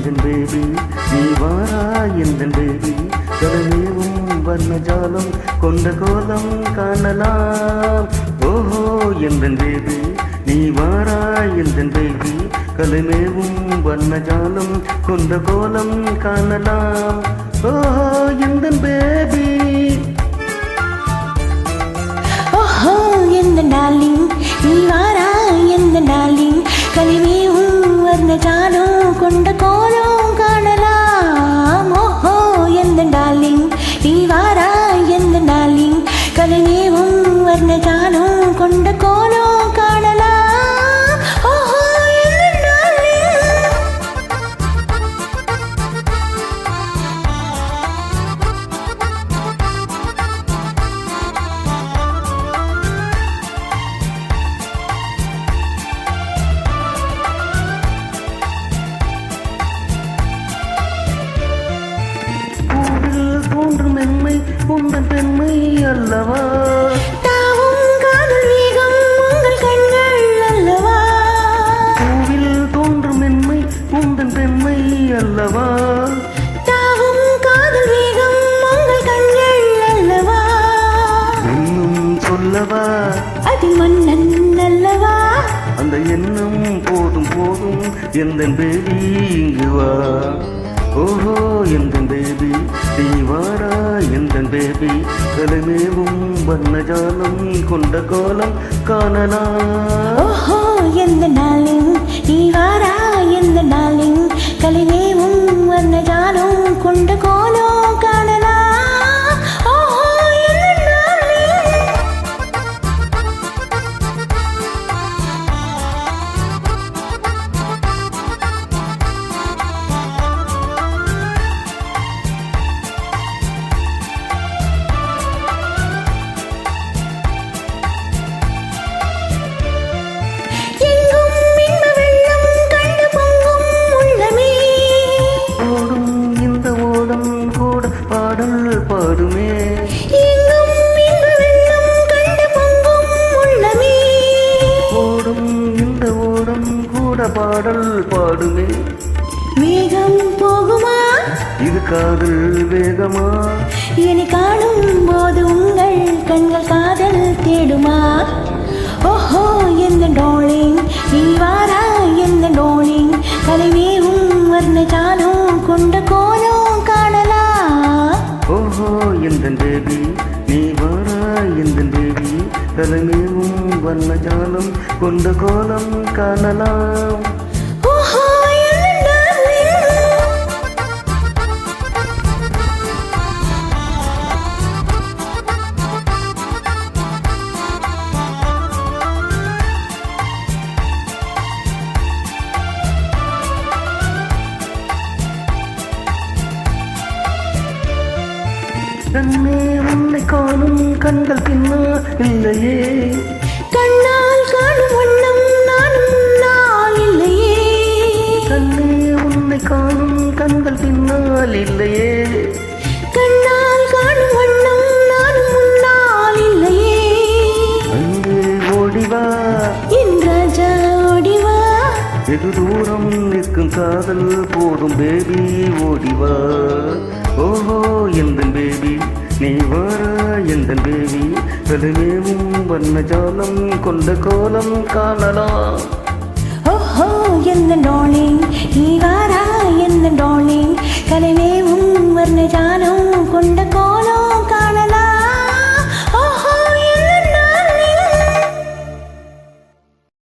எந்தன் பேபி நீ வாரா எந்தன் பேபி கடலேவும் வர்ணஜாலம் கொண்ட கோலம் காணலாம் ஓஹோ எந்தன் பேபி நீ வாரா எந்தன் பேபி கலைமேவும் வர்ணஜாலம் கொண்ட கோலம் காணலாம் ஓஹோ எந்தன் பேபி ஓஹோ எந்தன் டார்லிங் நீ வாரா எந்தன் டார்லிங் கலைமேவும் வர்ணஜாலம் கொண்ட கோலம் காணலாம் ஓஹோ எந்தன் டார்லிங் நீ வாரா எந்தன் டார்லிங் கலைமேவும் வர்ணஜாலம் கொண்ட கோலம் காணலாம் ஓஹோ எந்தன் டார்லிங் தோன்றும் மென்மை உந்தன் பெண்மை அல்லவா தாவும் காதல் வேகம் உங்கள் கண்கள் அல்லவா பூவில் தோன்றும் மென்மை உந்தன் பெண்மை அல்லவா தாவும் காதல் வேகம் உங்கள் கண்கள் அல்லவா இன்னும் சொல்லவா அதில் மன்னன் அல்லவா அந்த எண்ணம் போதும் போதும் எந்தன் பேபி இங்கு வா ஓஹோ எந்தன் பேபி நீ வாரா எந்தன் பேபி கலைமேவும் வர்ணஜாலம் கொண்ட கோலம் காணலாம் ஓஹோ எந்த நாளின் நீ வாரா எந்த நாளின் கலைவேவும் வர்ணஜாலம் கொண்ட கோலம் காணலாம் ஓஹோ எந்த நாளின் எங்கும் இன்ப வெள்ளம் கண்டு பொங்கும் உள்ளமே ஓடும் இந்த ஓடம் கூட பாடல் பாடுமே எங்கும் இன்ப வெள்ளம் கண்டு பொங்கும் உள்ளமே ஓடும் இந்த ஓடம் கூட பாடல் பாடுமே வேகம் போகுமா இது காதல் வேகமா என்னை காணும் போது உங்கள் கண்கள் காதல் தேடுமா ஓஹோ எந்த டார்லிங் நீ வாரா எந்த டார்லிங் கலைவேவும் வர்ணஜாலம் கொண்ட கோலம் காணலாம் ஓஹோ எந்தன் பேபி நீ வாரா எந்தன் பேபி தலைமேவும் வர்ணஜாலம் கொண்ட கோலம் காணலாம் ஓஹோ எந்த டார்லிங் கண்ணே உன்னை காணும் கண்கள் பின்னா இல்லையே கண்ணால் காணும் வண்ணம் நானும் நாள் இல்லையே கண்ணே உன்னை காணும் கண்கள் பின்னால் இல்லையே கண்ணால் காணும் வண்ணம் நானும் முன்னால் இல்லையே அங்கே ஓடிவா என் ராஜா ஓடிவா வெகு தூரம் நிற்கும் காதல் போதும் பேபி ஓடிவா ஓஹோ எந்தன் பேபி நீ வாரா எந்தன் பேபி கலைமேவும் வர்ணஜாலம் கொண்ட கோலம் காணலாம் ஓஹோ எந்த டார்லிங் நீ வாரா எந்த டார்லிங்